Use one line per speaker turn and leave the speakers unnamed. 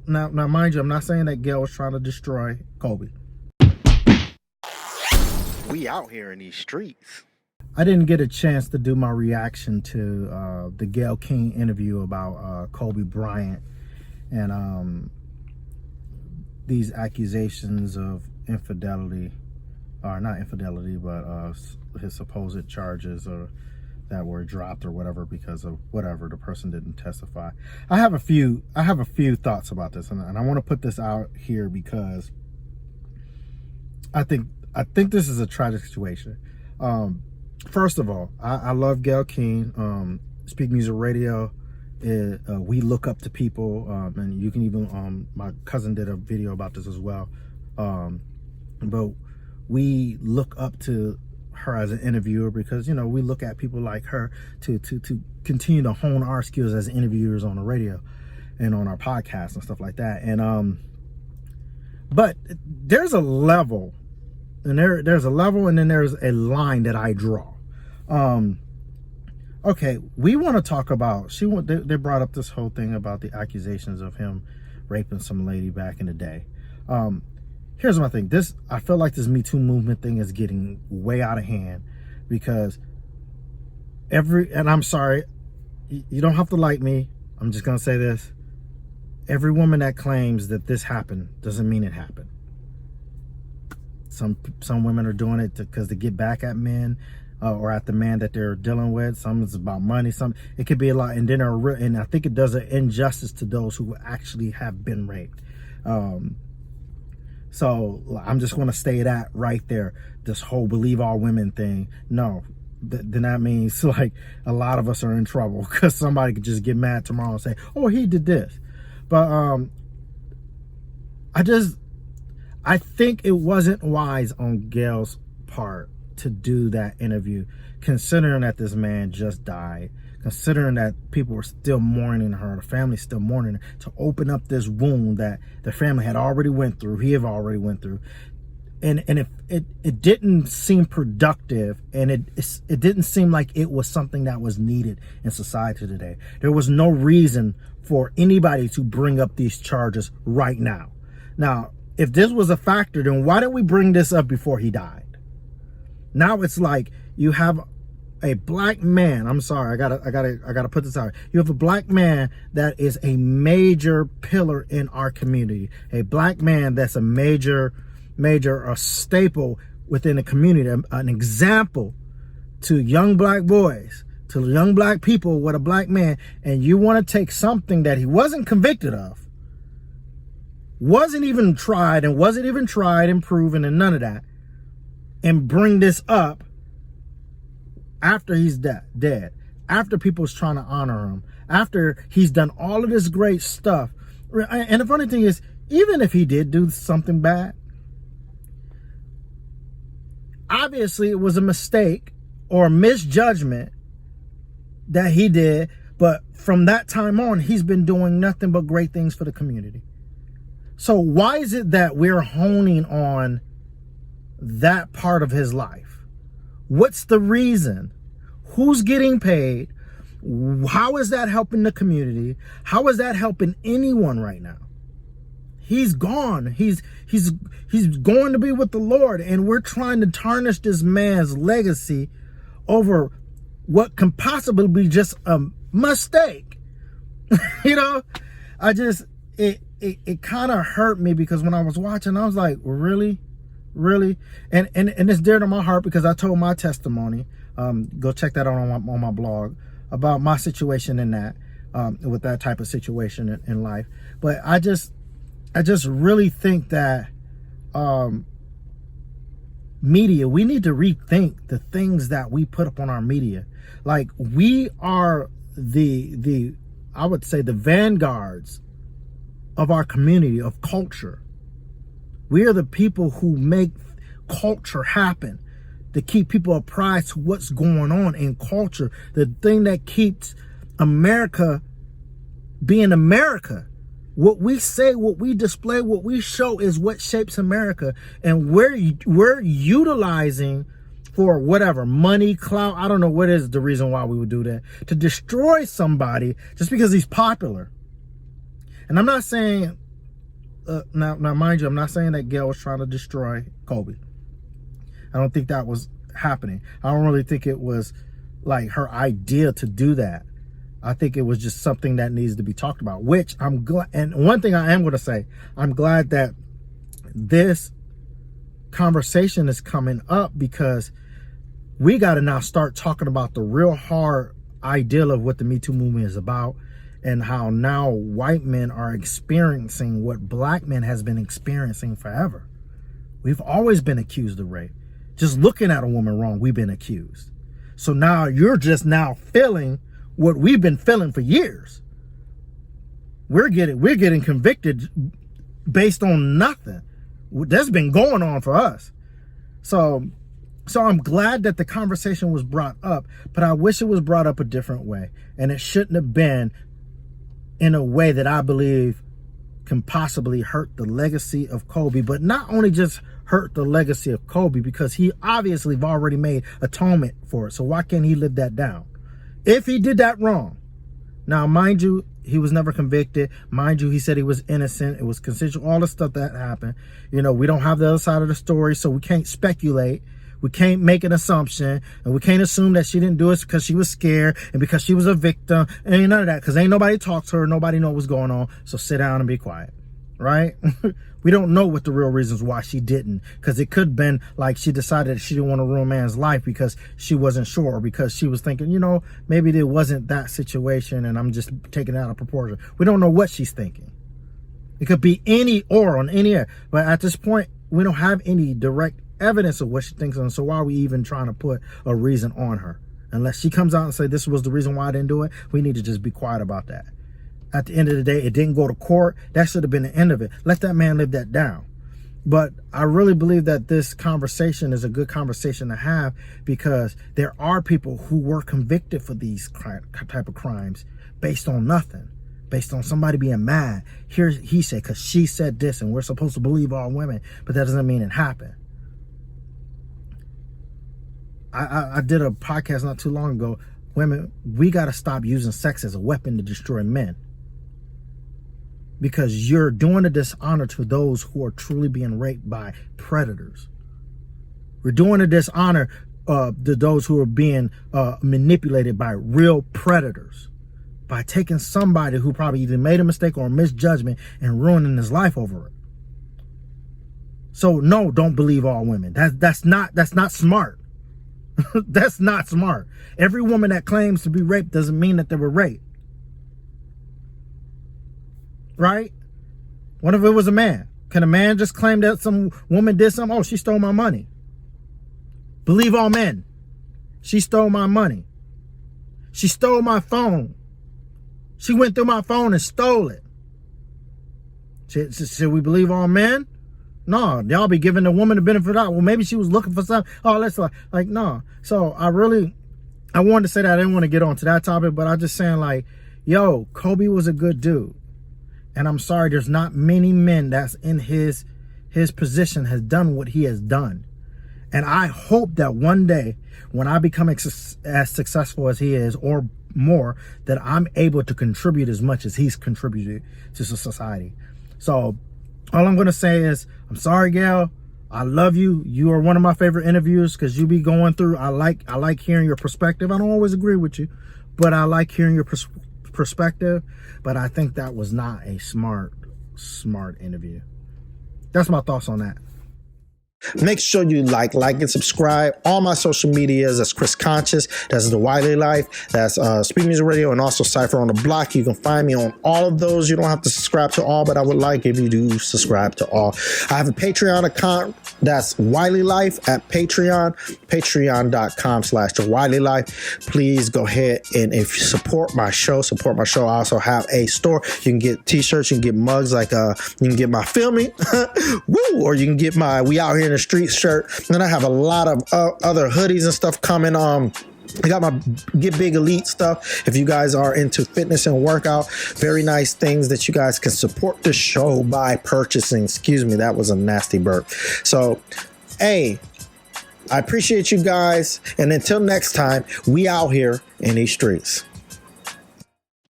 Now, mind you, I'm not saying that Gayle was trying to destroy Kobe.
We out here in these streets.
I didn't get a chance to do my reaction to the Gayle King interview about Kobe Bryant and these accusations of infidelity, or not infidelity, but his supposed charges or that were dropped or whatever because of whatever, the person didn't testify. I have a few thoughts about this, and I want to put this out here because I think this is a tragic situation. First of all, I love Gayle King. Speak Music Radio, we look up to people, and you can even, my cousin did a video about this as well. But we look up to her as an interviewer because, you know, we look at people like her to continue to hone our skills as interviewers on the radio and on our podcasts and stuff like that. And but there's a level, and there's a level, and then there's a line that I draw. Okay, we want to talk about, they brought up this whole thing about the accusations of him raping some lady back in the day. Here's my thing. I feel like this Me Too movement thing is getting way out of hand because and I'm sorry, you don't have to like me. I'm just going to say this. Every woman that claims that this happened doesn't mean it happened. Some women are doing it because to get back at men or at the man that they're dealing with. Some is about money. Some, it could be a lot. And then and I think it does an injustice to those who actually have been raped. So I'm just going to stay that right there. This whole believe all women thing. No, then that means like a lot of us are in trouble because somebody could just get mad tomorrow and say, oh, he did this. But I think it wasn't wise on Gayle's part to do that interview, considering that this man just died, considering that people were still mourning her, the family's still mourning her, to open up this wound that the family had already went through, he had already went through. And it didn't seem productive, and it didn't seem like it was something that was needed in society today. There was no reason for anybody to bring up these charges right now. Now, if this was a factor, then why didn't we bring this up before he died? Now it's like you have a black man. I'm sorry, I gotta put this out. You have a black man that is a major pillar in our community. A black man that's a major staple within the community, an example to young black boys, to young black people with a black man, and you want to take something that he wasn't convicted of, wasn't even tried and proven and none of that, and bring this up after he's dead, after people's trying to honor him, after he's done all of this great stuff. And the funny thing is, even if he did do something bad, obviously it was a mistake or a misjudgment that he did, but from that time on, he's been doing nothing but great things for the community. So why is it that we're honing on that part of his life? What's the reason? Who's getting paid? How is that helping the community? How is that helping anyone right now? He's gone. He's going to be with the Lord, and we're trying to tarnish this man's legacy over what can possibly be just a mistake. You know, it kind of hurt me because when I was watching, I was like, really? And it's dear to my heart because I told my testimony. Go check that out on my blog about my situation in that, with that type of situation in life. But I just really think that media, we need to rethink the things that we put up on our media. Like, we are I would say the vanguards of our community, of culture. We are the people who make culture happen, to keep people apprised to what's going on in culture, the thing that keeps America being America. What we say, what we display, what we show is what shapes America. And we're utilizing for whatever, money, clout, I don't know what is the reason why we would do that, to destroy somebody just because he's popular. And I'm not saying, now mind you, I'm not saying that Gayle was trying to destroy Kobe. I don't think that was happening. I don't really think it was like her idea to do that. I think it was just something that needs to be talked about, which I'm glad. And one thing I am going to say, I'm glad that this conversation is coming up, because we got to now start talking about the real hard ideal of what the Me Too movement is about, and how now white men are experiencing what black men has been experiencing forever. We've always been accused of rape. Just looking at a woman wrong, we've been accused. So now you're just now feeling what we've been feeling for years. We're getting convicted based on nothing. That's been going on for us. So I'm glad that the conversation was brought up, but I wish it was brought up a different way. And it shouldn't have been in a way that I believe can possibly hurt the legacy of Kobe, but not only just hurt the legacy of Kobe, because he obviously have already made atonement for it. So why can't he live that down? If he did that wrong. Now, mind you, he was never convicted. Mind you, he said he was innocent. It was consensual, all the stuff that happened. You know, we don't have the other side of the story, so we can't speculate. We can't make an assumption, and we can't assume that she didn't do it because she was scared and because she was a victim. And ain't none of that, because ain't nobody talked to her. Nobody know what's going on. So sit down and be quiet, right? We don't know what the real reasons why she didn't, because it could have been like she decided that she didn't want to ruin a man's life because she wasn't sure, or because she was thinking, you know, maybe there wasn't that situation and I'm just taking it out of proportion. We don't know what she's thinking. It could be any or on any, but at this point, we don't have any direct evidence of what she thinks, and so why are we even trying to put a reason on her? Unless she comes out and say this was the reason why I didn't do it, we need to just be quiet about that. At the end of the day, it didn't go to court. That should have been the end of it. Let that man live that down. But I really believe that this conversation is a good conversation to have, because there are people who were convicted for these type of crimes based on nothing, based on somebody being mad. Here he said, because she said this, and we're supposed to believe all women, but that doesn't mean it happened. I did a podcast not too long ago. Women, we got to stop using sex as a weapon to destroy men, because you're doing a dishonor to those who are truly being raped by predators. We're doing a dishonor to those who are being manipulated by real predators, by taking somebody who probably either made a mistake or a misjudgment and ruining his life over it. So no, don't believe all women. That's not smart. That's not smart. Every woman that claims to be raped doesn't mean that they were raped. Right? What if it was a man? Can a man just claim that some woman did something? Oh, she stole my money. Believe all men. She stole my money. She stole my phone. She went through my phone and stole it. Should we believe all men? No, y'all be giving the woman the benefit of the doubt. Well, maybe she was looking for something. Oh, that's like no. So I wanted to say that. I didn't want to get on to that topic, but I'm just saying, like, yo, Kobe was a good dude. And I'm sorry, there's not many men that's in his position has done what he has done. And I hope that one day when I become as successful as he is or more, that I'm able to contribute as much as he's contributed to society. So all I'm going to say is, I'm sorry, Gayle. I love you. You are one of my favorite interviewers, because you be going through. I like hearing your perspective. I don't always agree with you, but I like hearing your perspective. But I think that was not a smart interview. That's my thoughts on that.
Make sure you like and subscribe. All my social medias, that's Chris Conscious, that's the Wiley Life, that's Speed Music Radio, and also Cypher on the Block. You can find me on all of those. You don't have to subscribe to all, but I would like if you do subscribe to all. I have a Patreon account, that's Wiley Life at Patreon, patreon.com/Wiley Life. Please go ahead, and if you support my show, I also have a store. You can get t-shirts, you can get mugs, like you can get my Feel Me, woo, or you can get my We Out Here in the Street shirt. And I have a lot of other hoodies and stuff coming. I got my Get Big Elite stuff. If you guys are into fitness and workout, very nice things that you guys can support the show by purchasing. Excuse me, that was a nasty burp. So, hey, I appreciate you guys. And until next time, we out here in these streets.